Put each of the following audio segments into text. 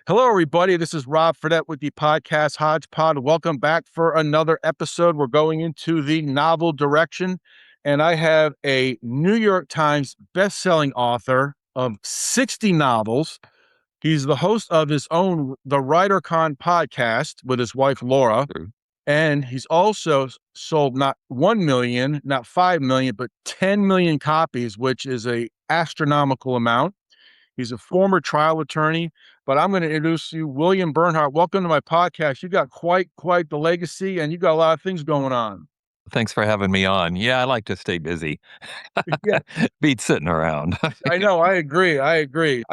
Hello, everybody. This is Rob Fredette with the podcast Hodgepod. Welcome back for another episode. We're going into the novel direction, and I have a New York Times best-selling author of 60 novels. He's the host of his own The WriterCon podcast with his wife, Laura, True. and he's also sold not 1 million, not 5 million, but 10 million copies, which is a astronomical amount. He's a former trial attorney, but I'm going to introduce you, William Bernhardt. Welcome to my podcast. You got quite the legacy, and you got a lot of things going on. Thanks for having me on. Yeah, I like to stay busy. Yeah, Beat sitting around. I know. I agree. I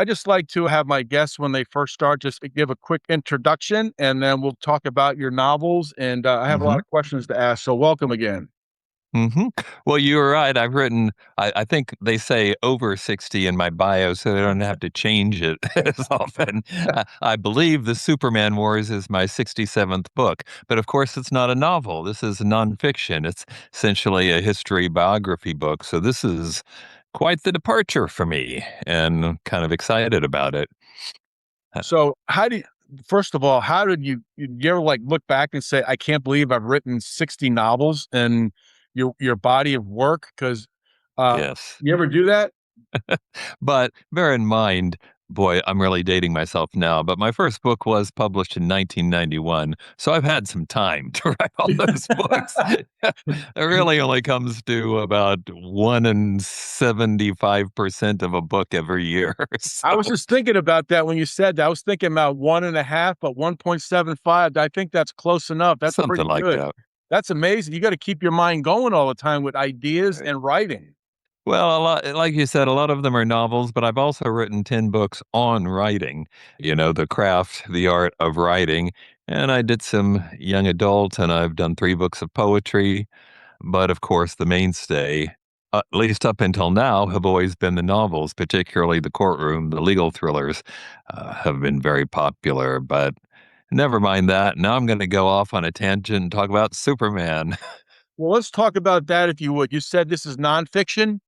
just like to have my guests when they first start, just to give a quick introduction, and then we'll talk about your novels. And I have a lot hmm of questions to ask. So welcome again. hmm Well, you were right. I've written, I think they say over 60 in my bio, so they don't have to change it as often. I believe The Superman Wars is my 67th book, but of course it's not a novel. This is nonfiction. It's essentially a history biography book. So this is quite the departure for me, and I'm kind of excited about it. So first of all, how did you ever like look back and say, I can't believe I've written 60 novels in your body of work? Because Yes. you ever do that? But bear in mind, boy, I'm really dating myself now, but my first book was published in 1991. So I've had some time to write all those books. It really only comes to about 1 in 75% of a book every year. I was So just thinking about that when you said that. I was thinking about 1.5, but 1.75. I think that's close enough. That's something pretty like good. that. That's amazing. You got to keep your mind going all the time with ideas Right. and writing. Well, a lot, like you said, a lot of them are novels, but I've also written 10 books on writing, the craft, the art of writing. And I did some young adult, and I've done 3 books of poetry. But of course, the mainstay, at least up until now, have always been the novels, particularly the courtroom, the legal thrillers have been very popular. But never mind that. Now I'm going to go off on a tangent and talk about Superman. Well, let's talk about that if you would. You said this is nonfiction.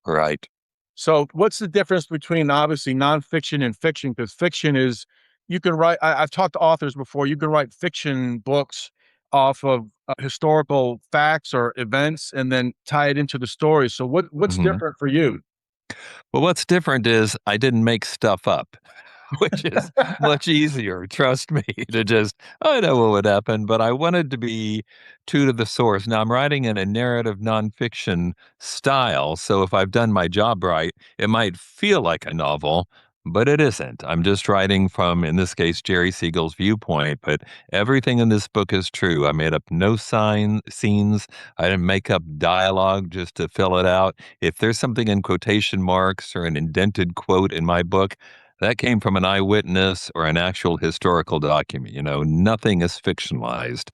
Right. So what's the difference between obviously nonfiction and fiction? Because fiction is you can write. I've talked to authors before. You can write fiction books off of historical facts or events, and then tie it into the story. So what's hmm different for you? Well, what's different is I didn't make stuff up, which is much easier, trust me, to just, I know what would happen, but I wanted to be true to the source. Now, I'm writing in a narrative nonfiction style, so if I've done my job right, it might feel like a novel, but it isn't. I'm just writing from, in this case, Jerry Siegel's viewpoint, but everything in this book is true. I made up no scenes. I didn't make up dialogue just to fill it out. If there's something in quotation marks or an indented quote in my book, that came from an eyewitness or an actual historical document. Nothing is fictionalized.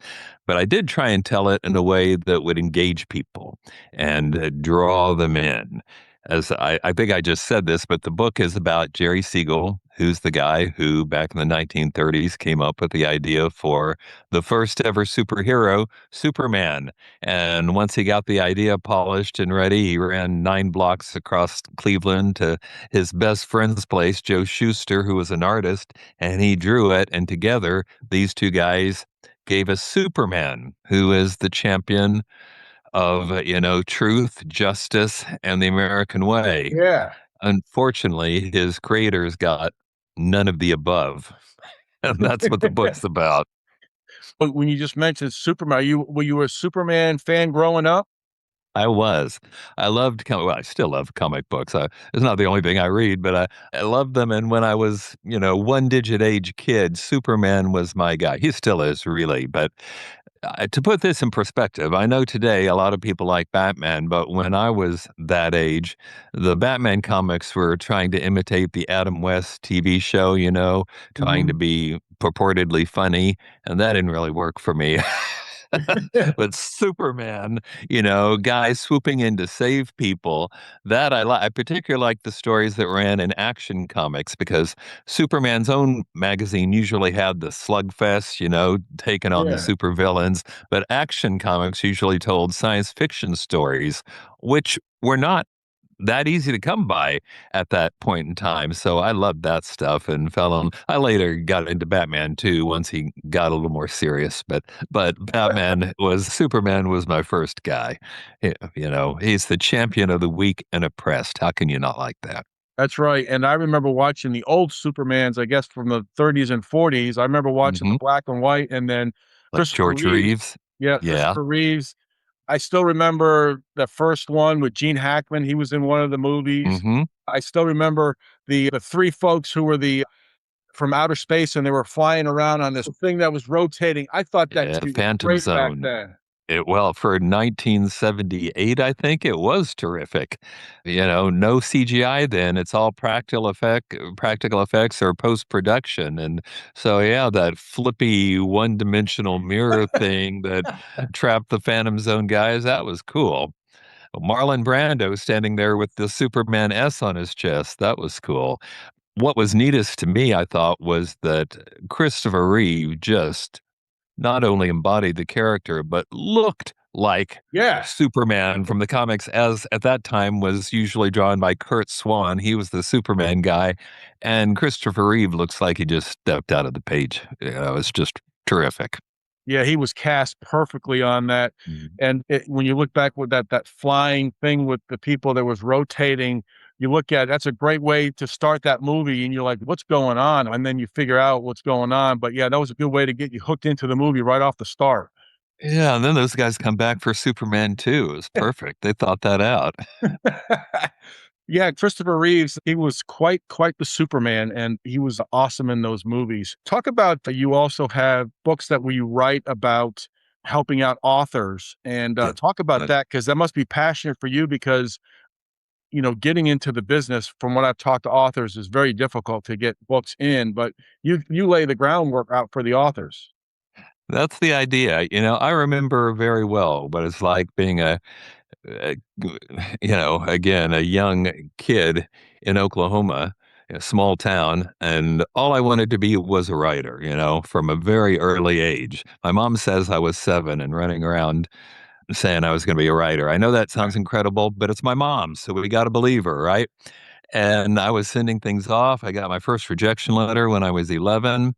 But I did try and tell it in a way that would engage people and draw them in. As I think I just said this, but the book is about Jerry Siegel, who's the guy who, back in the 1930s, came up with the idea for the first ever superhero, Superman. And once he got the idea polished and ready, he ran 9 blocks across Cleveland to his best friend's place, Joe Schuster, who was an artist, and he drew it. And together, these two guys gave us Superman, who is the champion of, truth, justice, and the American way. Yeah. Unfortunately, his creators got none of the above. And that's what the book's about. But when you just mentioned Superman, were you a Superman fan growing up? I was. I loved well, I still love comic books. It's not the only thing I read, but I loved them. And when I was, one digit age kid, Superman was my guy. He still is, really. But to put this in perspective, I know today a lot of people like Batman, but when I was that age, the Batman comics were trying to imitate the Adam West TV show, trying to Mhm. be purportedly funny. And that didn't really work for me. But Superman, guy swooping in to save people, that I like. I particularly like the stories that ran in Action Comics because Superman's own magazine usually had the slugfest, taking on the Yeah. supervillains, but Action Comics usually told science fiction stories, which were not that easy to come by at that point in time. So I loved that stuff and fell on. I later got into Batman too once he got a little more serious. But Superman was my first guy. You know, he's the champion of the weak and oppressed. How can you not like that? That's right, and I remember watching the old Supermans, I guess, from the 30s and 40s. I remember watching the Hmm. black and white, and then Like Christopher George Reeves. Reeves. Yeah, Yeah. Christopher Reeves. I still remember the first one with Gene Hackman. He was in one of the movies. Hmm. I still remember the three folks who were the from outer space, and they were flying around on this thing that was rotating. I thought that Yeah, scene was Phantom great back Zone. then. Well, for 1978, I think it was terrific. You know, no CGI then. It's all practical effects or post-production. And so yeah, that flippy one-dimensional mirror thing that trapped the Phantom Zone guys, that was cool. Marlon Brando standing there with the Superman S on his chest. That was cool. What was neatest to me, I thought, was that Christopher Reeve just not only embodied the character, but looked like Yeah. Superman from the comics, as at that time was usually drawn by Kurt Swan. He was the Superman guy. And Christopher Reeve looks like he just stepped out of the page. You know, it's just terrific. Yeah, he was cast perfectly on that, Mhm. and when you look back with that flying thing with the people that was rotating, you look at that's a great way to start that movie, and you're like, "What's going on?" And then you figure out what's going on, but yeah, that was a good way to get you hooked into the movie right off the start. Yeah, and then those guys come back for Superman too. It was perfect. They thought that out. Yeah, Christopher Reeves, he was quite the Superman, and he was awesome in those movies. Talk about you also have books that we write about helping out authors, and, Yeah. talk about That- that because that must be passionate for you because, getting into the business, from what I've talked to authors, is very difficult to get books in, but you lay the groundwork out for the authors. That's the idea. You know, I remember very well what it's like being uh, again, a young kid in Oklahoma, a small town, and all I wanted to be was a writer, from a very early age. My mom says I was 7 and running around saying I was going to be a writer. I know that sounds incredible, but it's my mom, so we got to believe her, right? And I was sending things off. I got my first rejection letter when I was 11.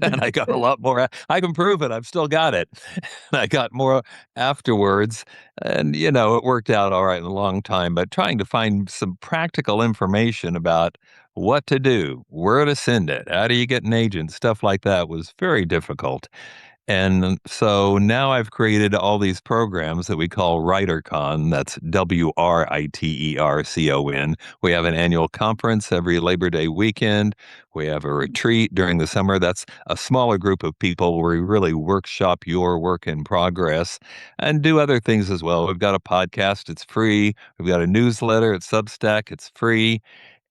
And I got a lot more. I can prove it. I've still got it. And I got more afterwards. And, it worked out all right in a long time. But trying to find some practical information about what to do, where to send it, how do you get an agent, stuff like that was very difficult. And so now I've created all these programs that we call WriterCon. That's WriterCon. We have an annual conference every Labor Day weekend. We have a retreat during the summer. That's a smaller group of people where we really workshop your work in progress and do other things as well. We've got a podcast, it's free. We've got a newsletter at Substack, it's free.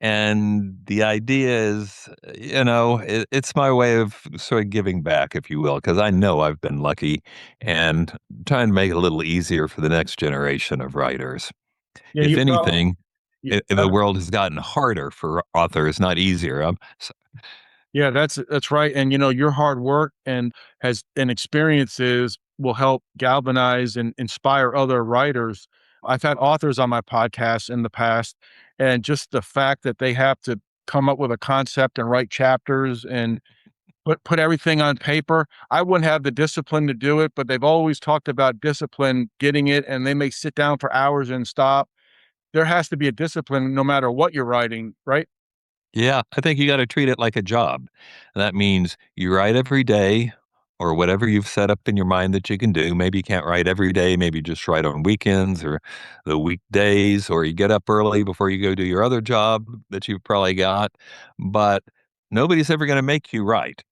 And the idea is, it's my way of sort of giving back, if you will, because I know I've been lucky and trying to make it a little easier for the next generation of writers. Yeah, If you probably anything, yeah, the world has gotten harder for authors, not easier. yeah, that's right, and, your hard work and experiences will help galvanize and inspire other writers. I've had authors on my podcast in the past, and just the fact that they have to come up with a concept and write chapters and put everything on paper. I wouldn't have the discipline to do it, but they've always talked about discipline, getting it, and they may sit down for hours and stop. There has to be a discipline no matter what you're writing, right? Yeah, I think you got to treat it like a job. That means you write every day or whatever you've set up in your mind that you can do. Maybe you can't write every day, maybe just write on weekends or the weekdays, or you get up early before you go do your other job that you've probably got. But nobody's ever going to make you write.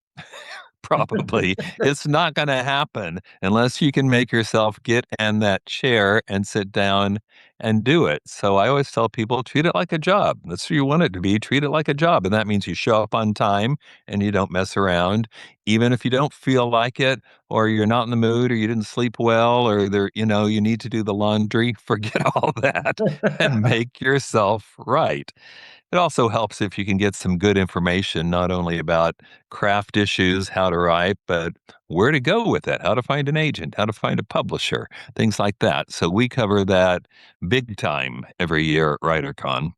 Probably. It's not going to happen unless you can make yourself get in that chair and sit down and do it. So I always tell people treat it like a job. That's who you want it to be. Treat it like a job. And that means you show up on time and you don't mess around. Even if you don't feel like it, or you're not in the mood, or you didn't sleep well, or you need to do the laundry, forget all that and make yourself right. It also helps if you can get some good information, not only about craft issues, how to write, but where to go with it, how to find an agent, how to find a publisher, things like that. So we cover that big time every year at WriterCon.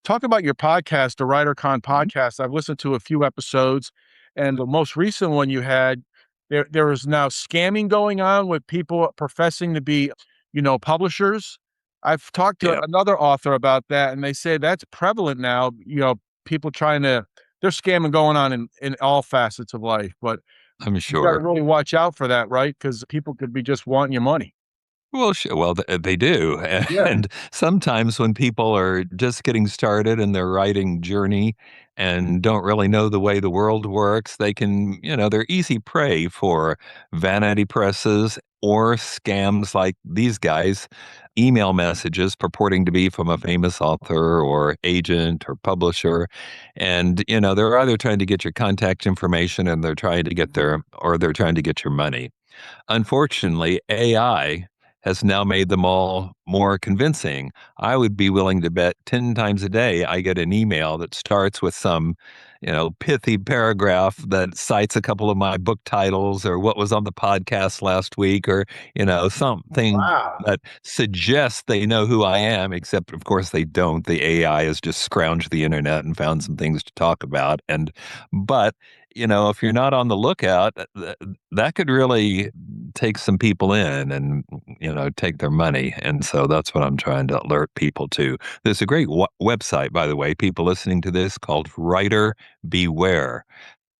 Talk about your podcast, the WriterCon Mhm. podcast. I've listened to a few episodes, and the most recent one you had, there is now scamming going on with people professing to be, publishers. I've talked to Yeah, another author about that, and they say that's prevalent now. People trying to there's scamming going on in all facets of life, but I'm you got to sure. really watch out for that, right? Because people could be just wanting your money. Well, well, they do. Yeah. And sometimes when people are just getting started in their writing journey and don't really know the way the world works, they can, they're easy prey for vanity presses or scams like these guys, email messages purporting to be from a famous author or agent or publisher. And, they're either trying to get your contact information and they're trying to get or they're trying to get your money. Unfortunately, AI has now made them all more convincing. I would be willing to bet 10 times a day I get an email that starts with some, pithy paragraph that cites a couple of my book titles or what was on the podcast last week or, something Wow. that suggests they know who I am, except of course they don't. The AI has just scrounged the internet and found some things to talk about. But if you're not on the lookout, that could really take some people in and take their money. And so that's what I'm trying to alert people to. There's a great website, by the way, people listening to this, called Writer Beware.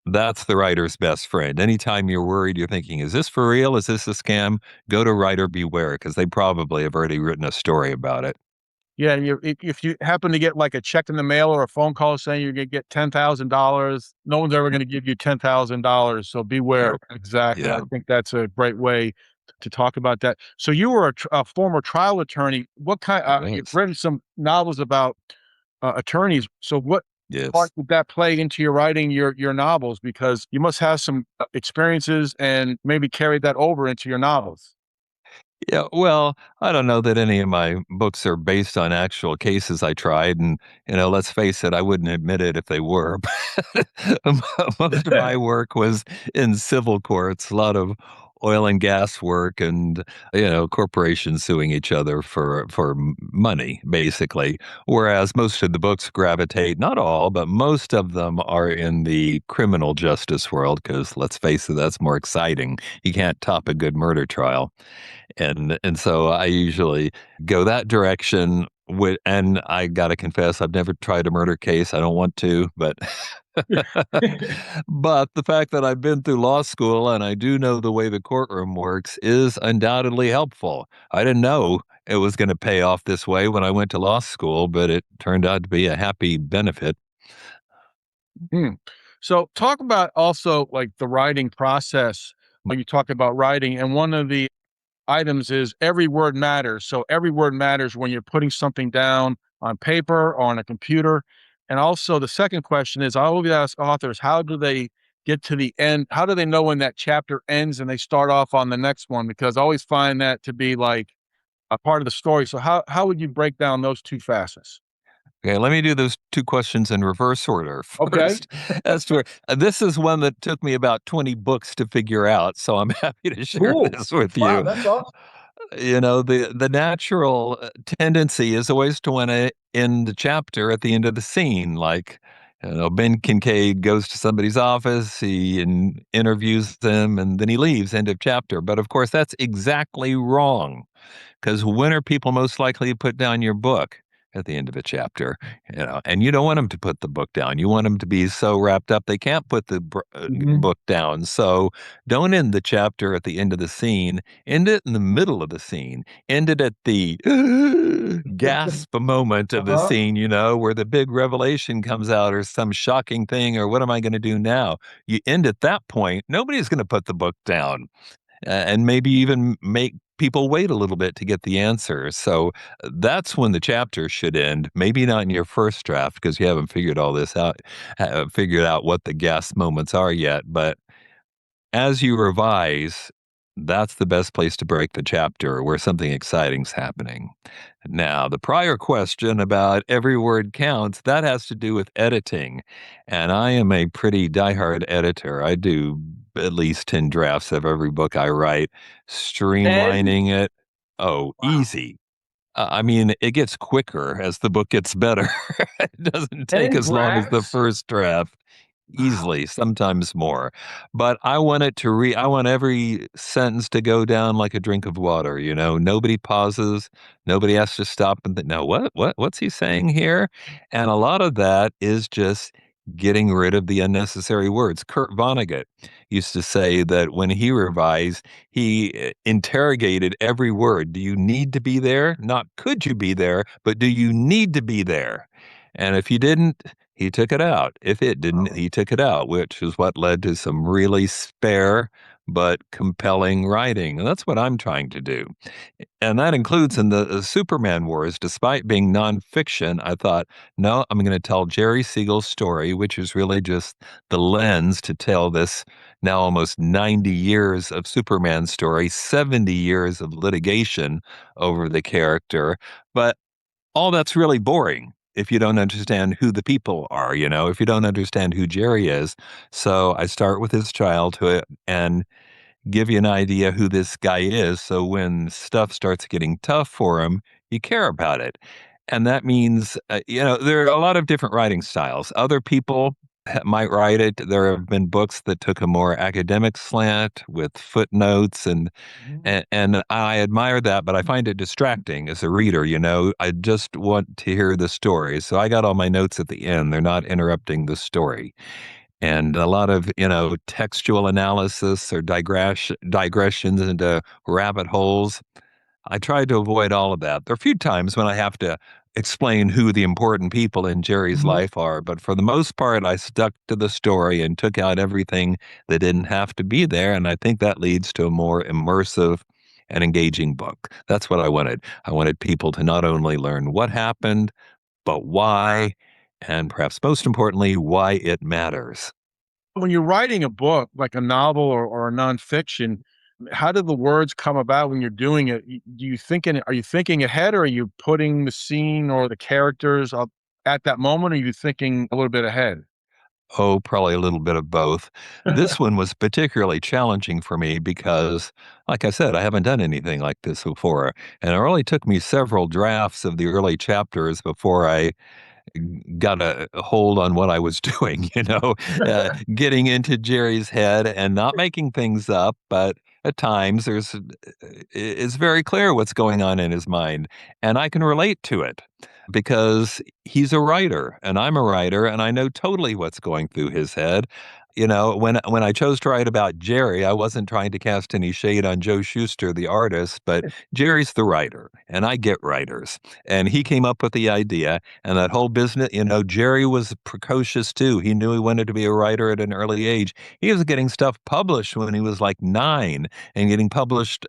That's the writer's best friend. Anytime you're worried, you're thinking, is this for real? Is this a scam? Go to Writer Beware because they probably have already written a story about it. Yeah, and if you happen to get, like, a check in the mail or a phone call saying you're gonna get $10,000, no one's ever gonna give you $10,000, so beware. Nope. Exactly, I Yeah. think that's a great way to talk about that. So you were a former trial attorney. What kind It you've was. written some novels about, attorneys, so what part Yes. did that play into your writing your novels? Because you must have some, experiences and maybe carried that over into your novels. Yeah, well, I don't know that any of my books are based on actual cases I tried, and let's face it, I wouldn't admit it if they were. Most of my work was in civil courts, a lot of oil and gas work, and corporations suing each other for money, basically. Whereas most of the books gravitate, not all, but most of them are in the criminal justice world. Because let's face it, that's more exciting. You can't top a good murder trial. And so I usually go that direction with, and I gotta confess, I've never tried a murder case. I don't want to, but but the fact that I've been through law school and I do know the way the courtroom works is undoubtedly helpful. I didn't know it was gonna pay off this way when I went to law school, but it turned out to be a happy benefit. Mm. So talk about also, like, the writing process when you talk about writing, and one of the items is every word matters. So every word matters when you're putting something down on paper or on a computer. And also the second question is I always ask authors, how do they get to the end? How do they know when that chapter ends and they start off on the next one? Because I always find that to be like a part of the story. So how would you break down those two facets? Okay, let me do those 2 questions in reverse order. Okay. First, as to this is one that took me about 20 books to figure out, so I'm happy to share Cool. this with Wow, you. that's awesome. The natural, tendency is always to wanna end the chapter at the end of the scene, like, Ben Kincaid goes to somebody's office, he interviews them, and then he leaves, end of chapter, but of course, that's exactly wrong. Because when are people most likely to put down your book? At the end of a chapter, and you don't want them to put the book down. You want them to be so wrapped up they can't put the Mhm. book down. So don't end the chapter at the end of the scene. End it in the middle of the scene. End it at the gasp moment of the Uh-huh. scene, where the big revelation comes out or some shocking thing or what am I going to do now? You end at that point. Nobody's going to put the book down and maybe even make people wait a little bit to get the answer. So that's when the chapter should end. Maybe not in your first draft because you haven't figured all this out, figured out what the gas moments are yet. But as you revise, That's the best place to break the chapter where something exciting's happening. Now, the prior question about every word counts, that has to do with editing. And I am a pretty diehard editor. I do at least 10 drafts of every book I write, 10? streamlining it. Oh, Wow. easy. I mean, it gets quicker as the book gets better. It doesn't take 10 as long as the drafts? first draft. Wow. Easily, sometimes more. But I want it to I want every sentence to go down like a drink of water, you know? Nobody pauses, nobody has to stop and think, "Now what's he saying here?" And a lot of that is just getting rid of the unnecessary words. Kurt Vonnegut used to say that when he revised, he interrogated every word. Do you need to be there? Not could you be there, but do you need to be there? And if you didn't, he took it out. If it didn't, he took it out, which is what led to some really spare but compelling writing. And that's what I'm trying to do. And that includes in the Superman Wars. Despite being nonfiction, I thought, no, I'm going to tell Jerry Siegel's story, which is really just the lens to tell this now almost 90 years of Superman story, 70 years of litigation over the character. But all that's really boring if you don't understand who the people are, you know, if you don't understand who Jerry is. So I start with his childhood and give you an idea who this guy is. So when stuff starts getting tough for him, you care about it. And that means, there are a lot of different writing styles. Other people might write it. There have been books that took a more academic slant with footnotes Mhm. and I admire that, but I find it distracting as a reader, you know? I just want to hear the story, so I got all my notes at the end, they're not interrupting the story. And a lot of, textual analysis or digressions into rabbit holes. I tried to avoid all of that. There are a few times when I have to explain who the important people in Jerry's Mhm. life are, but for the most part, I stuck to the story and took out everything that didn't have to be there. And I think that leads to a more immersive and engaging book. That's what I wanted. I wanted people to not only learn what happened, but why, and perhaps most importantly, why it matters. When you're writing a book, like a novel or a nonfiction, how do the words come about when you're doing it? Do you are you thinking ahead, or are you putting the scene or the characters up at that moment? Or are you thinking a little bit ahead? Oh, probably a little bit of both. This one was particularly challenging for me because, like I said, I haven't done anything like this before. And it really took me several drafts of the early chapters before I got a hold on what I was doing, getting into Jerry's head and not making things up, but at times it's very clear what's going on in his mind, and I can relate to it because he's a writer and I'm a writer and I know totally what's going through his head. When I chose to write about Jerry, I wasn't trying to cast any shade on Joe Shuster, the artist, but Jerry's the writer, and I get writers. And he came up with the idea, and that whole business, Jerry was precocious too. He knew he wanted to be a writer at an early age. He was getting stuff published when he was like 9 and getting published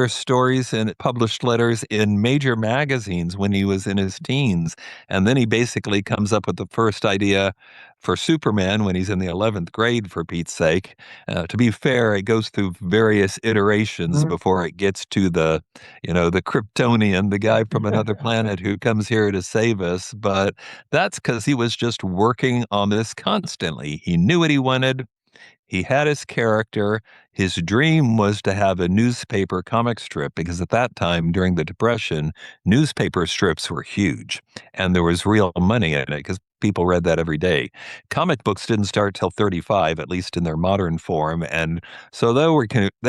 stories and published letters in major magazines when he was in his teens. And then he basically comes up with the first idea for Superman when he's in the 11th grade, for Pete's sake. To be fair, it goes through various iterations Mhm. before it gets to the Kryptonian, the guy from another planet who comes here to save us. But that's because he was just working on this constantly. He knew what he wanted. He had his character. His dream was to have a newspaper comic strip because at that time, during the Depression, newspaper strips were huge and there was real money in it because people read that every day. Comic books didn't start till 35, at least in their modern form. And so they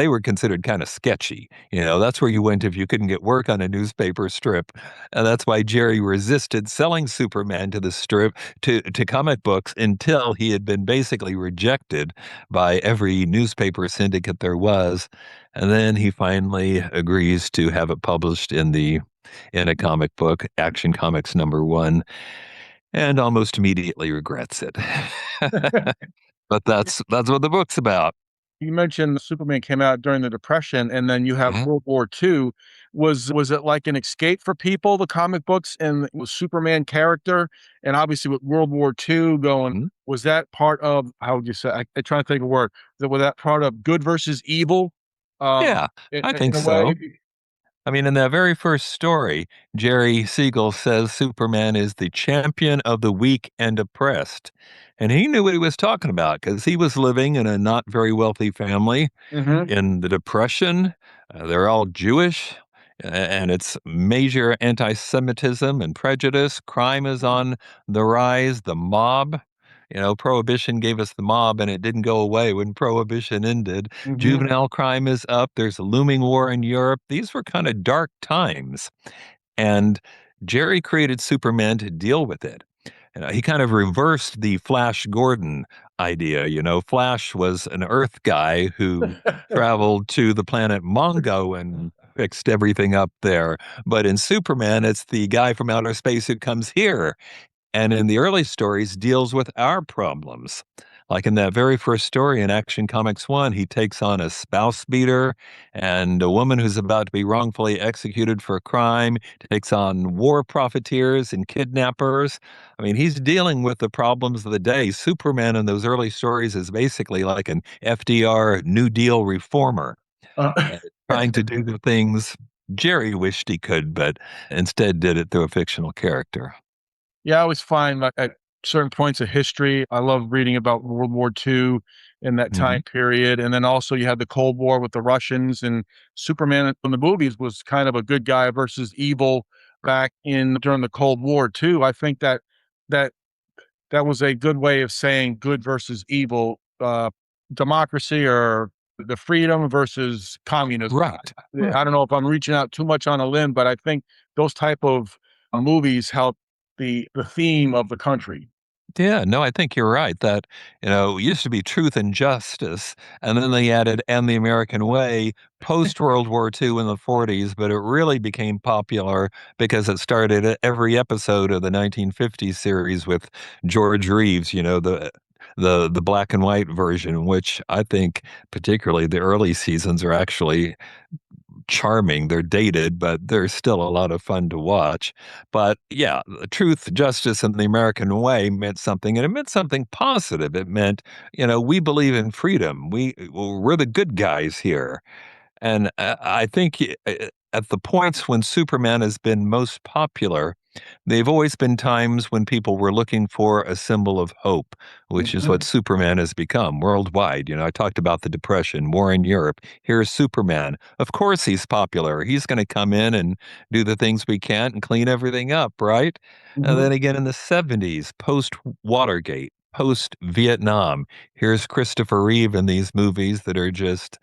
were considered kind of sketchy. That's where you went if you couldn't get work on a newspaper strip. And that's why Jerry resisted selling Superman to the strip to comic books until he had been basically rejected by every newspaper syndicate there was. And then he finally agrees to have it published in a comic book, Action Comics #1, and almost immediately regrets it. But that's what the book's about. You mentioned Superman came out during the Depression, and then you have Mhm. World War II. Was it like an escape for people, the comic books and the Superman character? And obviously with World War II going, Mhm. was that part of how would you say I'm trying to think of a word. Was that part of good versus evil? Yeah, I in think a way. so. I mean, in that very first story, Jerry Siegel says Superman is the champion of the weak and oppressed. And he knew what he was talking about because he was living in a not very wealthy family Hmm. in the Depression. They're all Jewish, and it's major anti Semitism and prejudice. Crime is on the rise. The mob, Prohibition gave us the mob, and it didn't go away when Prohibition ended. Hmm. Juvenile crime is up. There's a looming war in Europe. These were kind of dark times. And Jerry created Superman to deal with it. He kind of reversed the Flash Gordon idea. Flash was an Earth guy who traveled to the planet Mongo and fixed everything up there. But in Superman, it's the guy from outer space who comes here and in the early stories deals with our problems. Like in that very first story in Action Comics 1, he takes on a spouse beater and a woman who's about to be wrongfully executed for a crime, takes on war profiteers and kidnappers. I mean, he's dealing with the problems of the day. Superman in those early stories is basically like an FDR New Deal reformer, Uh, uh, trying to do the things Jerry wished he could, but instead did it through a fictional character. Yeah, I always find like at certain points of history, I love reading about World War II in that Mhm. time period. And then also you had the Cold War with the Russians, and Superman in the movies was kind of a good guy versus evil back in during the Cold War too. I think that that was a good way of saying good versus evil, democracy or the freedom versus communism. Right, I right. don't know if I'm reaching out too much on a limb, but I think those type of movies help the theme of the country. Yeah, no, I think you're right that, it used to be truth and justice, and then they added and the American way post World War II in the 40s, but it really became popular because it started at every episode of the 1950s series with George Reeves, the black and white version, which I think particularly the early seasons are actually charming. They're dated, but they're still a lot of fun to watch. But yeah, the truth, justice, and the American way meant something, and it meant something positive. It meant, we believe in freedom. We're the good guys here. And I think at the points when Superman has been most popular, they've always been times when people were looking for a symbol of hope, which is what Mhm, Superman has become worldwide. I talked about the Depression, war in Europe. Here's Superman. Of course, he's popular. He's going to come in and do the things we can't and clean everything up, right? And mhm. then again in the 70s, post Watergate, post Vietnam, here's Christopher Reeve in these movies that are just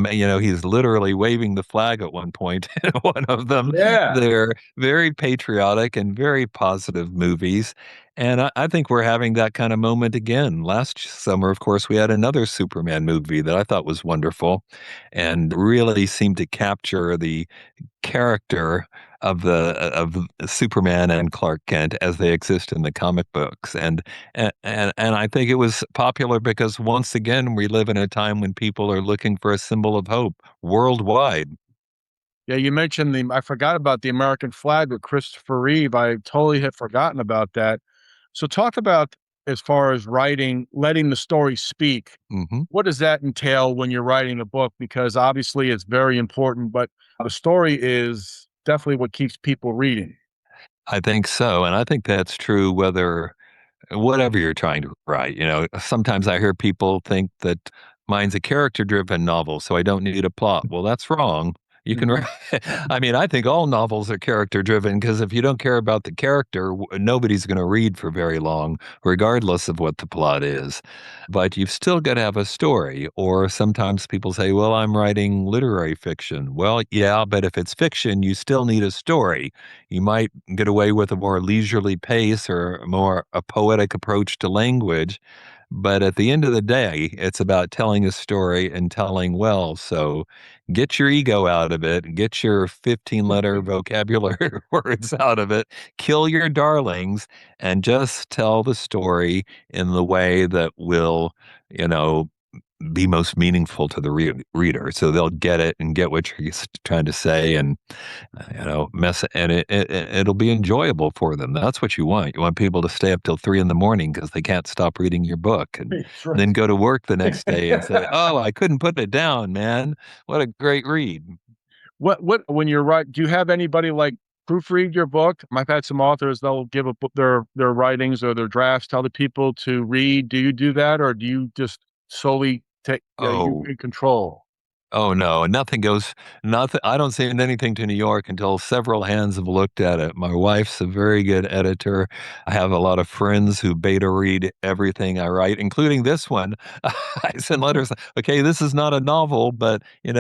he's literally waving the flag at one point in one of them. Yeah. They're very patriotic and very positive movies. And I think we're having that kind of moment again. Last summer, of course, we had another Superman movie that I thought was wonderful and really seemed to capture the character of Superman and Clark Kent as they exist in the comic books. And I think it was popular because once again we live in a time when people are looking for a symbol of hope worldwide. Yeah, you mentioned I forgot about the American flag with Christopher Reeve. I totally had forgotten about that. So talk about as far as writing, letting the story speak. Hmm. What does that entail when you're writing a book? Because obviously it's very important, but the story is definitely what keeps people reading. I think so, and I think that's true whatever you're trying to write. Sometimes I hear people think that mine's a character driven novel, so I don't need a plot. Well, that's wrong. You can Mhm. write, I mean, I think all novels are character driven because if you don't care about the character, nobody's going to read for very long, regardless of what the plot is. But you've still got to have a story. Or sometimes people say, well, I'm writing literary fiction. Well, yeah, but if it's fiction, you still need a story. You might get away with a more leisurely pace or more a poetic approach to language. But at the end of the day, it's about telling a story and telling well. So get your ego out of it, get your 15-letter vocabulary words out of it, kill your darlings, and just tell the story in the way that will, you know, be most meaningful to the reader, so they'll get it and get what you're trying to say, and mess and it'll be enjoyable for them. That's what you want. You want people to stay up till 3 in the morning because they can't stop reading your book, and That's right. then go to work the next day and say, "Oh, I couldn't put it down, man. What a great read." What when you're right, do you have anybody like proofread your book? I've had some authors, they'll give a book, their writings or their drafts to other people to read. Do you do that, or do you just solely take, you Oh, in control? Oh no, nothing goes, nothing. I don't send anything to New York until several hands have looked at it. My wife's a very good editor. I have a lot of friends who beta read everything I write, including this one. I send letters. Okay, this is not a novel, but you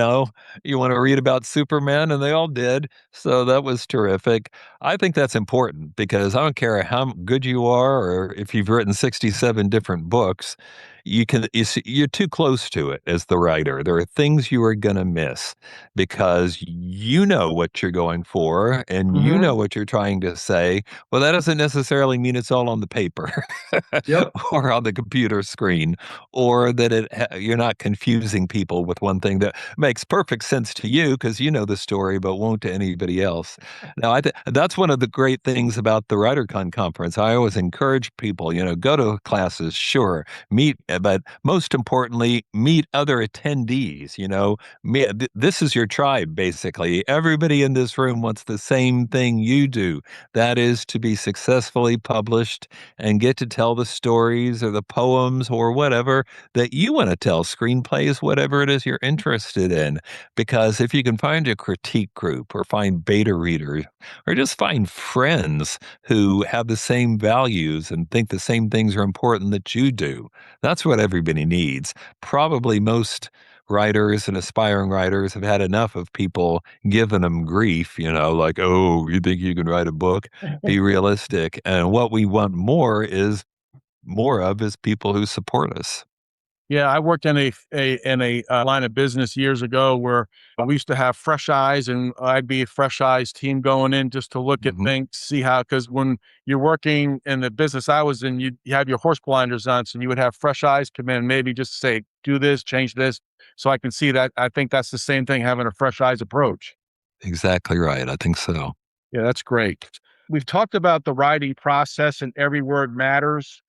want to read about Superman, and they all did. So that was terrific. I think that's important because I don't care how good you are or if you've written 67 different books. You're too close to it as the writer. There are things you are going to miss because you know what you're going for and you Mhm. know what you're trying to say. Well, that doesn't necessarily mean it's all on the paper Yep. or on the computer screen, or that you're not confusing people with one thing that makes perfect sense to you because you know the story but won't to anybody else. Now, that's one of the great things about the WriterCon conference. I always encourage people, go to classes, sure, but most importantly, meet other attendees. This is your tribe, basically. Everybody in this room wants the same thing you do. That is to be successfully published and get to tell the stories or the poems or whatever that you want to tell, screenplays, whatever it is you're interested in. Because if you can find a critique group or find beta readers or just find friends who have the same values and think the same things are important that you do, that's what everybody needs. Probably most writers and aspiring writers have had enough of people giving them grief, like, oh, you think you can write a book? Be realistic. And what we want more of is people who support us. Yeah, I worked in a line of business years ago where we used to have fresh eyes, and I'd be a fresh eyes team going in just to look at Mhm. things, see how. Because when you're working in the business I was in, you have your horse blinders on, so you would have fresh eyes come in, maybe just say, "Do this, change this," so I can see that. I think that's the same thing, having a fresh eyes approach. Exactly right. I think so. Yeah, that's great. We've talked about the writing process and every word matters.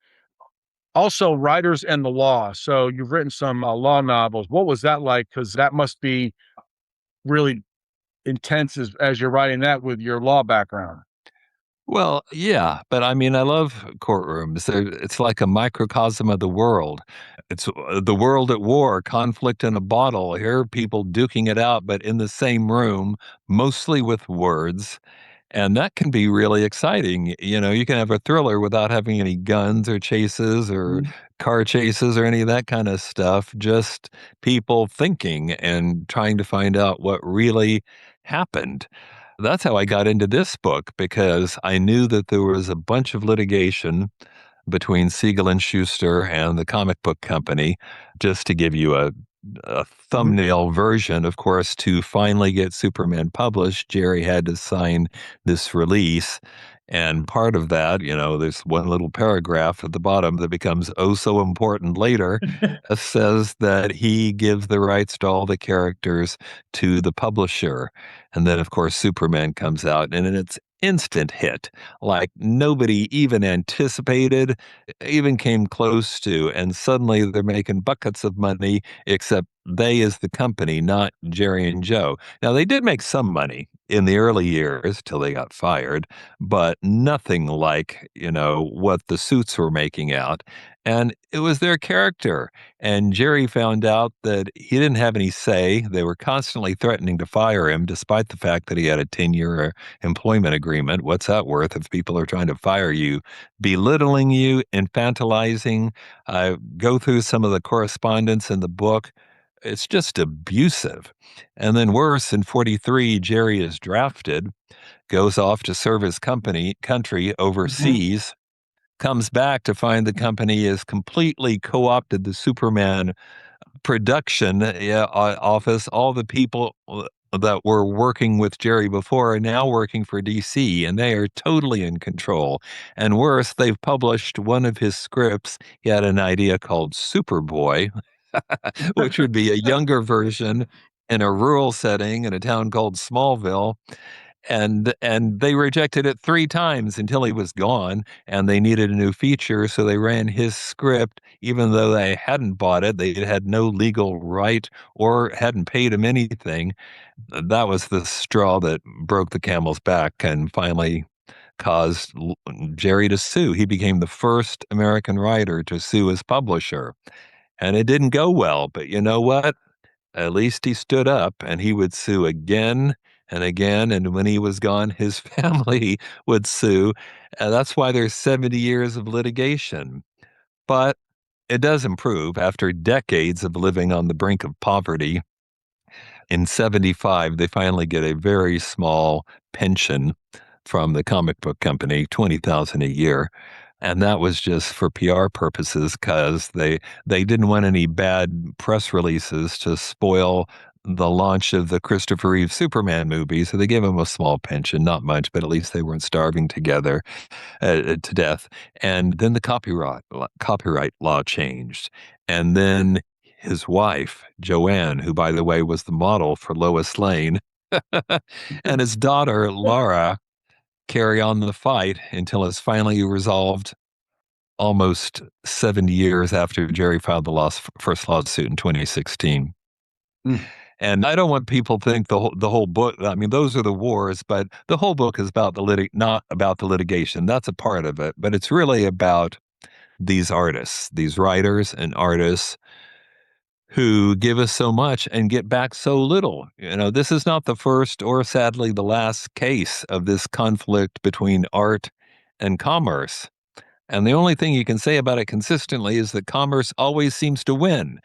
Also, writers and the law. So you've written some law novels. What was that like? Because that must be really intense as you're writing that with your law background. Well, yeah, but I mean, I love courtrooms. It's like a microcosm of the world. It's the world at war, conflict in a bottle. Here are people duking it out, but in the same room, mostly with words. And that can be really exciting. You can have a thriller without having any guns or chases or Mhm. car chases or any of that kind of stuff. Just people thinking and trying to find out what really happened. That's how I got into this book because I knew that there was a bunch of litigation between Siegel and Schuster and the comic book company. Just to give you a Mhm. thumbnail version, of course, to finally get Superman published, Jerry had to sign this release. And part of that, there's one little paragraph at the bottom that becomes oh so important later, says that he gives the rights to all the characters to the publisher. And then, of course, Superman comes out and it's instant hit, like nobody even anticipated, even came close to. And suddenly they're making buckets of money, except they as the company, not Jerry and Joe. Now, they did make some money in the early years till they got fired, but nothing like, what the suits were making out. And it was their character. And Jerry found out that he didn't have any say. They were constantly threatening to fire him, despite the fact that he had a 10-year employment agreement. What's that worth if people are trying to fire you, belittling you, infantilizing? Go through some of the correspondence in the book. It's just abusive. And then worse, in 43, Jerry is drafted, goes off to serve his country Mhm. overseas, comes back to find the company has completely co-opted the Superman production, yeah, office. All the people that were working with Jerry before are now working for DC, and they are totally in control. And worse, they've published one of his scripts. He had an idea called Superboy, which would be a younger version in a rural setting in a town called Smallville. And they rejected it 3 times until he was gone, and they needed a new feature, so they ran his script, even though they hadn't bought it. They had no legal right or hadn't paid him anything. That was the straw that broke the camel's back and finally caused Jerry to sue. He became the first American writer to sue his publisher. And it didn't go well, but you know what? At least he stood up, and he would sue again and again. And when he was gone, his family would sue. And that's why there's 70 years of litigation. But it does improve after decades of living on the brink of poverty. In 75, they finally get a very small pension from the comic book company, 20,000 a year. And that was just for PR purposes because they didn't want any bad press releases to spoil the launch of the Christopher Reeve Superman movie. So they gave him a small pension, not much, but at least they weren't starving together to death. And then the copyright law changed. And then his wife, Joanne, who, by the way, was the model for Lois Lane, and his daughter, Laura, carry on the fight until it's finally resolved almost 70 years after Jerry filed the first lawsuit in 2016. Mm. And I don't want people to think the whole book. I mean, those are the wars, but the whole book is about not about the litigation. That's a part of it, but it's really about these artists, these writers and artists who give us so much and get back so little. You know, this is not the first or sadly the last case of this conflict between art and commerce. And the only thing you can say about it consistently is that commerce always seems to win.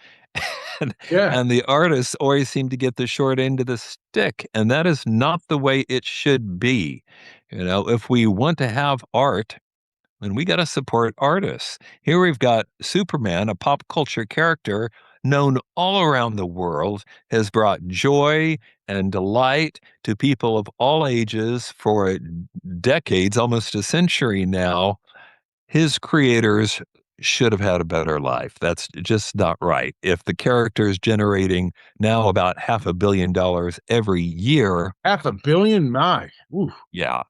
and, Yeah. and the artists always seem to get the short end of the stick. And that is not the way it should be. You know, if we want to have art, then we got to support artists. Here we've got Superman, a pop culture character known all around the world, has brought joy and delight to people of all ages for decades, almost a century now. His creators should have had a better life. That's just not right. If the character is generating now about $500 million every year, 500 million? My. Ooh. yeah,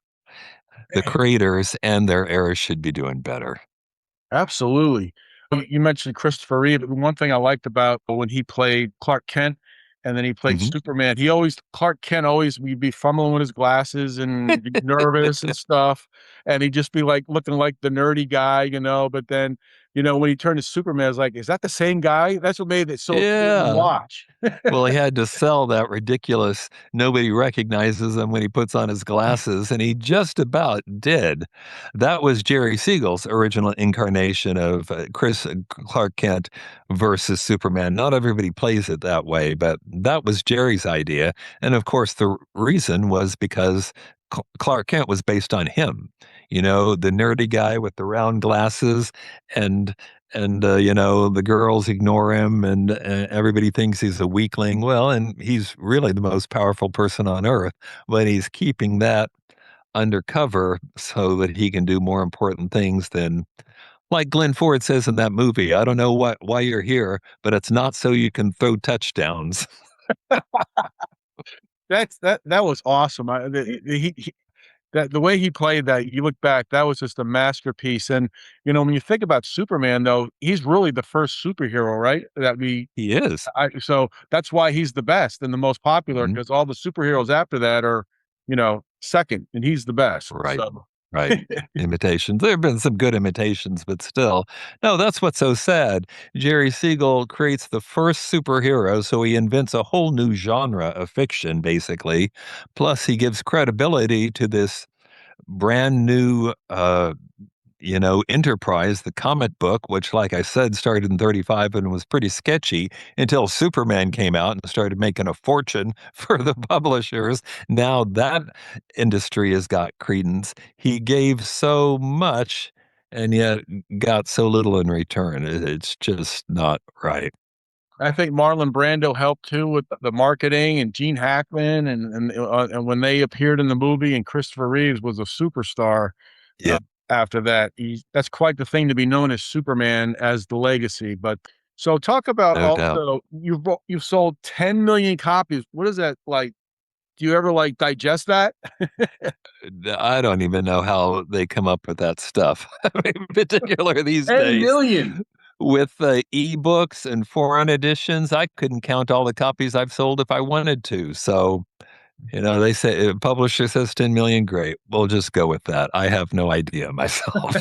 the creators and their heirs should be doing better. Absolutely. You mentioned Christopher Reeve. One thing I liked about when he played Clark Kent and then he played Mhm. Superman, Clark Kent always would be fumbling with his glasses and be nervous and stuff. And he'd just be like looking like the nerdy guy, but then, when he turned to Superman, I was like, is that the same guy? That's what made it so appealing to Yeah. watch. Well, he had to sell that ridiculous nobody recognizes him when he puts on his glasses, and he just about did. That was Jerry Siegel's original incarnation of Clark Kent versus Superman. Not everybody plays it that way, but that was Jerry's idea. And of course, the reason was because Clark Kent was based on him. You know, the nerdy guy with the round glasses and the girls ignore him and everybody thinks he's a weakling. Well, and he's really the most powerful person on earth, but he's keeping that undercover so that he can do more important things than, like Glenn Ford says in that movie, I don't know why you're here, but it's not so you can throw touchdowns. That was awesome. That the way he played that, you look back, that was just a masterpiece. And when you think about Superman, though, he's really the first superhero, right? He is. So that's why he's the best and the most popular Mhm. because all the superheroes after that are, second, and he's the best. Right. So Right. Imitations. There have been some good imitations, but still. No, that's what's so sad. Jerry Siegel creates the first superhero, so he invents a whole new genre of fiction, basically. Plus, he gives credibility to this brand new enterprise, the comic book, which, like I said, started in 35 and was pretty sketchy until Superman came out and started making a fortune for the publishers. Now that industry has got credence. He gave so much and yet got so little in return. It's just not right. I think Marlon Brando helped too with the marketing and Gene Hackman and when they appeared in the movie and Christopher Reeves was a superstar. Yeah. After that, that's quite the thing to be known as Superman as the legacy. But So talk about No doubt. also you've sold 10 million copies. What is that like? Do you ever like digest that? I don't even know how they come up with that stuff, in particular these 10 days. million. With ebooks and foreign editions, I couldn't count all the copies I've sold if I wanted to. So, they say a publisher says 10 million, great. We'll just go with that. I have no idea myself.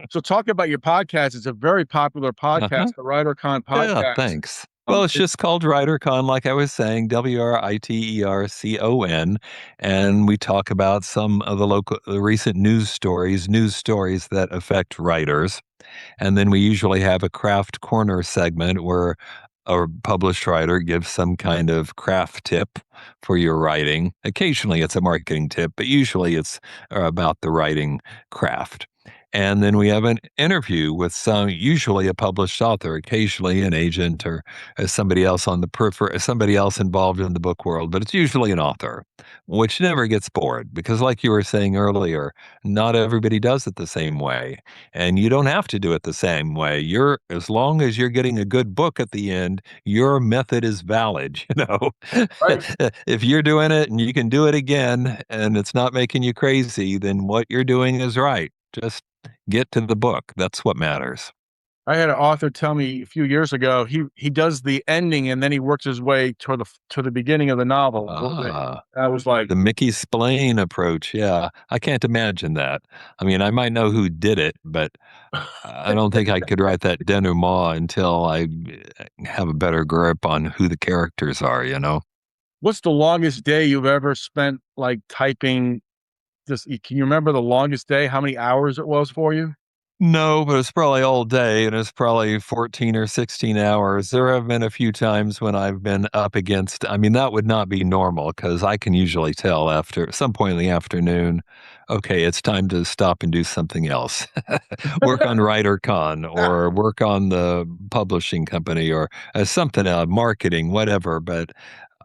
So talk about your podcast. It's a very popular Uh-huh. podcast, the WriterCon Yeah, podcast. thanks. Well, it's It, just called WriterCon, like I was saying, WriterCon, and we talk about some of the recent news stories that affect writers. And then we usually have a craft corner segment where a published writer gives some kind of craft tip for your writing. Occasionally it's a marketing tip, but usually it's about the writing craft. And then we have an interview with usually a published author, occasionally an agent or somebody else on the periphery, somebody else involved in the book world, but it's usually an author, which never gets bored because, like you were saying earlier, not everybody does it the same way. And you don't have to do it the same way. As long as you're getting a good book at the end, your method is valid, right. If you're doing it and you can do it again and it's not making you crazy, then what you're doing is right. Just get to the book. That's what matters. I had an author tell me a few years ago he does the ending and then he works his way to the beginning of the novel. Ah, I was like, the Mickey Spillane approach. Yeah, I can't imagine that. I mean, I might know who did it, but I don't think I could write that denouement until I have a better grip on who the characters are. what's the longest day you've ever spent like typing? Just can you remember the longest day? How many hours it was for you? No, but it's probably all day and it's probably 14 or 16 hours. There have been a few times when I've been up against, I mean, that would not be normal because I can usually tell after some point in the afternoon, okay, it's time to stop and do something else. Work on WriterCon or work on the publishing company or something, marketing, whatever. But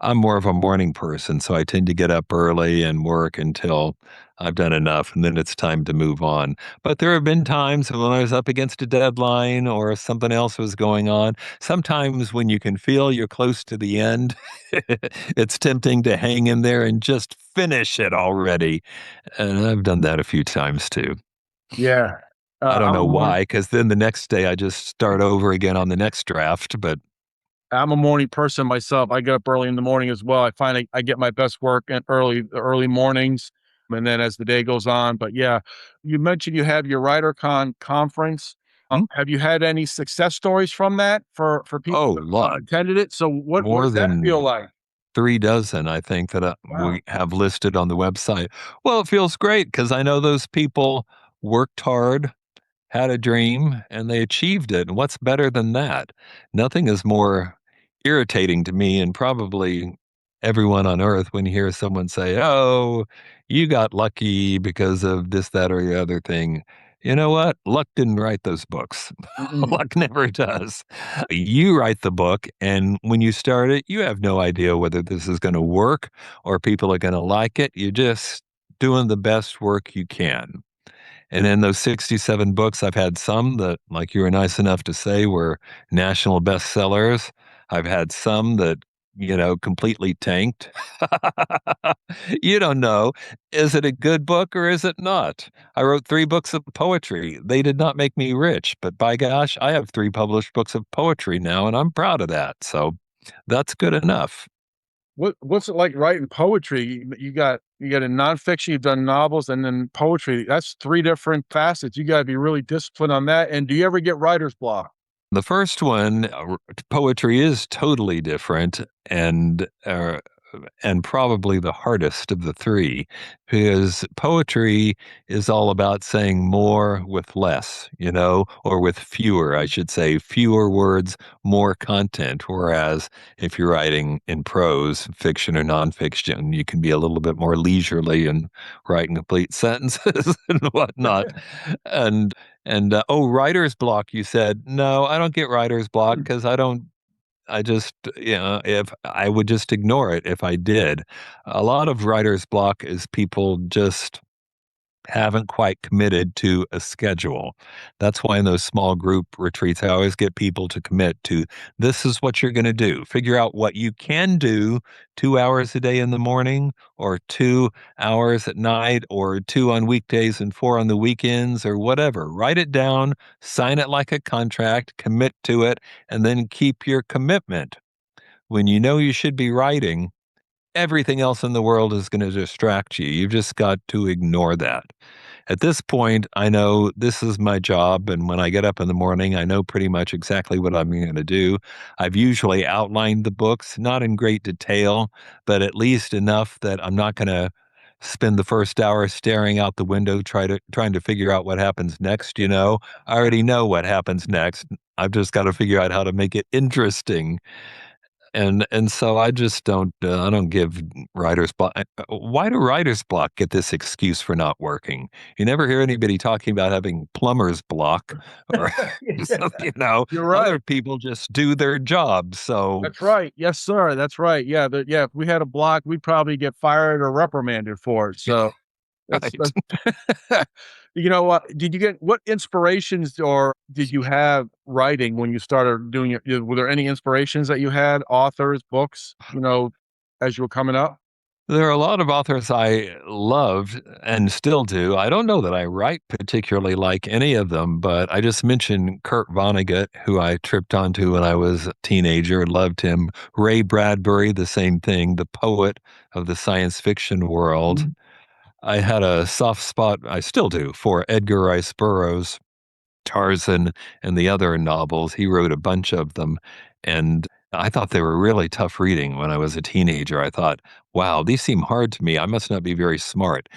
I'm more of a morning person, so I tend to get up early and work until I've done enough, and then it's time to move on. But there have been times when I was up against a deadline or something else was going on. Sometimes when you can feel you're close to the end, it's tempting to hang in there and just finish it already. And I've done that a few times too. Yeah. I don't I'm a know morning why, because then the next day I just start over again on the next draft. But I'm a morning person myself. I get up early in the morning as well. I find I get my best work in early mornings, and then as the day goes on. But yeah, you mentioned you have your WriterCon conference. hmm, Have you had any success stories from that for people oh, that lot attended it? So what more does that feel than like? 3 dozen, I think, that, Wow. we have listed on the website. Well, it feels great because I know those people worked hard, had a dream, and they achieved it, and what's better than that? Nothing is more irritating to me and probably everyone on earth when you hear someone say, "Oh, you got lucky because of this, that, or the other thing." You know what? Luck didn't write those books. Mm-mm. Luck never does. You write the book, and when you start it, you have no idea whether this is gonna work or people are gonna like it. You're just doing the best work you can. And in those 67 books, I've had some that, like you were nice enough to say, were national bestsellers. I've had some that, completely tanked. You don't know. Is it a good book or is it not? I wrote 3 books of poetry. They did not make me rich, but by gosh, I have 3 published books of poetry now, and I'm proud of that. So that's good enough. What's it like writing poetry? You got a nonfiction, you've done novels, and then poetry. That's three different facets. You got to be really disciplined on that. And do you ever get writer's block? The first one, poetry is totally different and probably the hardest of the 3 because poetry is all about saying more with less, or with fewer, I should say, fewer words, more content. Whereas if you're writing in prose, fiction or nonfiction, you can be a little bit more leisurely and write complete sentences and whatnot. And oh, writer's block, you said. No, I don't get writer's block because I just, if I would just ignore it if I did. A lot of writer's block is people just haven't quite committed to a schedule. That's why in those small group retreats, I always get people to commit to this is what you're going to do. Figure out what you can do 2 hours a day in the morning, or 2 hours at night, or two on weekdays and four on the weekends, or whatever. Write it down, sign it like a contract, commit to it, and then keep your commitment. When you know you should be writing, everything else in the world is going to distract you. You've just got to ignore that. At this point, I know this is my job. And when I get up in the morning, I know pretty much exactly what I'm going to do. I've usually outlined the books, not in great detail, but at least enough that I'm not going to spend the first hour staring out the window, trying to figure out what happens next. I already know what happens next. I've just got to figure out how to make it interesting. And so I don't give writer's block. Why do writer's block get this excuse for not working? You never hear anybody talking about having plumber's block, or Yeah, you're other right. people just do their job. So That's right. Yes, sir. That's right. Yeah, if we had a block, we'd probably get fired or reprimanded for it. So right. that's you know what? Did you get what inspirations or did you have writing when you started doing it? Were there any inspirations that you had, authors, books, as you were coming up? There are a lot of authors I loved and still do. I don't know that I write particularly like any of them, but I just mentioned Kurt Vonnegut, who I tripped onto when I was a teenager, loved him. Ray Bradbury, the same thing, the poet of the science fiction world. Mhm. I had a soft spot, I still do, for Edgar Rice Burroughs, Tarzan, and the other novels. He wrote a bunch of them. And I thought they were really tough reading when I was a teenager. I thought, wow, these seem hard to me. I must not be very smart.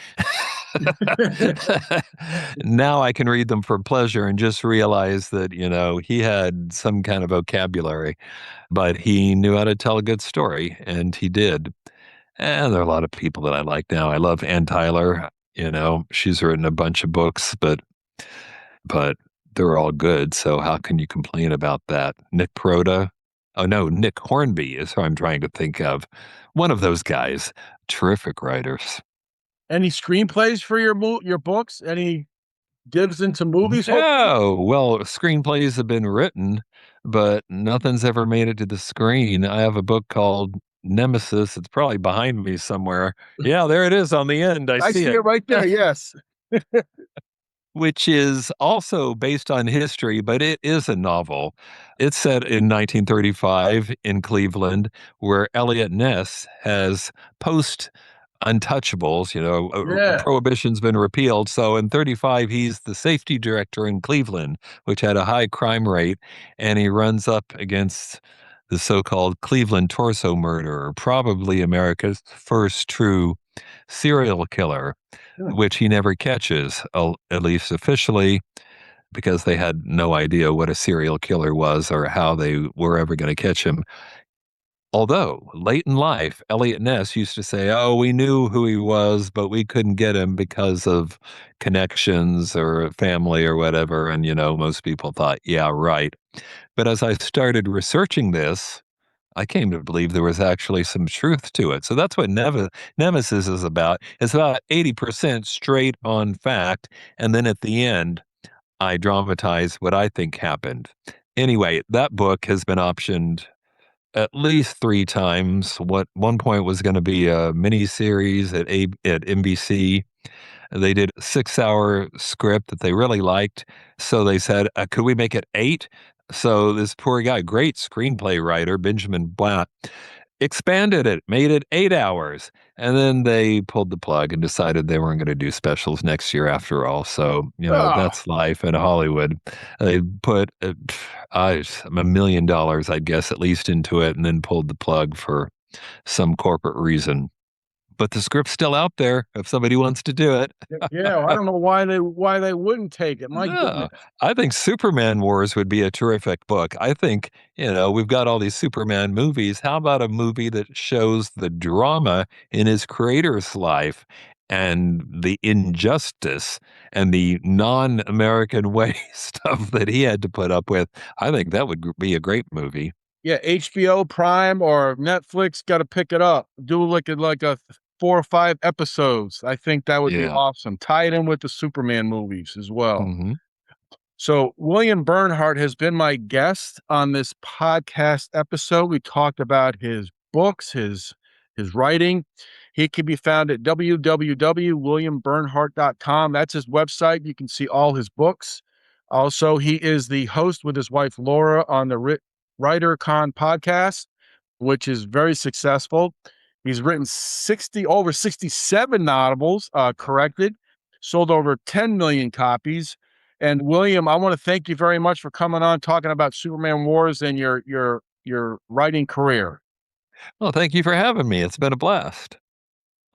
Now I can read them for pleasure and just realize that, he had some kind of vocabulary, but he knew how to tell a good story, and he did. And there are a lot of people that I like now. I love Ann Tyler. She's written a bunch of books, but they're all good. So how can you complain about that? Nick Proda. Oh no, Nick Hornby is who I'm trying to think of. One of those guys. Terrific writers. Any screenplays for your books? Any gives into movies, hopefully? No, well, screenplays have been written, but nothing's ever made it to the screen. I have a book called Nemesis. It's probably behind me somewhere. Yeah, there it is on the end. I I see see it it. right there, yes. Which is also based on history, but it is a novel. It's set in 1935 in Cleveland, where Eliot Ness has post untouchables, Yeah. prohibition's been repealed. So in 35, he's the safety director in Cleveland, which had a high crime rate, and he runs up against the so-called Cleveland torso murderer, probably America's first true serial killer, Hmm. which he never catches, at least officially, because they had no idea what a serial killer was or how they were ever going to catch him. Although late in life, Eliot Ness used to say, "Oh, we knew who he was, but we couldn't get him because of connections or family or whatever." And, most people thought, yeah, right. But as I started researching this, I came to believe there was actually some truth to it. So that's what Nemesis is about. It's about 80% straight on fact. And then at the end, I dramatize what I think happened. Anyway, that book has been optioned at least three times. What one point was going to be a mini series at NBC. They did a 6 hour script that they really liked. So they said, could we make it eight? So this poor guy, great screenplay writer, Benjamin Blatt, expanded it, made it 8 hours. And then they pulled the plug and decided they weren't going to do specials next year after all. So, Oh, that's life in Hollywood. They put $1 million, I'd guess, at least into it, and then pulled the plug for some corporate reason. But the script's still out there if somebody wants to do it. yeah, well, I don't know why they wouldn't take it, my No, goodness. I think Superman Wars would be a terrific book. I think, we've got all these Superman movies. How about a movie that shows the drama in his creator's life and the injustice and the non-American way stuff that he had to put up with? I think that would be a great movie. Yeah, HBO Prime or Netflix gotta pick it up. Do like a 4 or 5 episodes. I think that would be Yeah. awesome. Tie it in with the Superman movies as well. Hmm. So, William Bernhardt has been my guest on this podcast episode. We talked about his books, his writing. He can be found at www.williambernhardt.com. That's his website. You can see all his books. Also, he is the host with his wife Laura on the WriterCon podcast, which is very successful. He's written over 67 novels, corrected, sold over 10 million copies. And William, I want to thank you very much for coming on, talking about Superman Wars and your writing career. Well, thank you for having me. It's been a blast.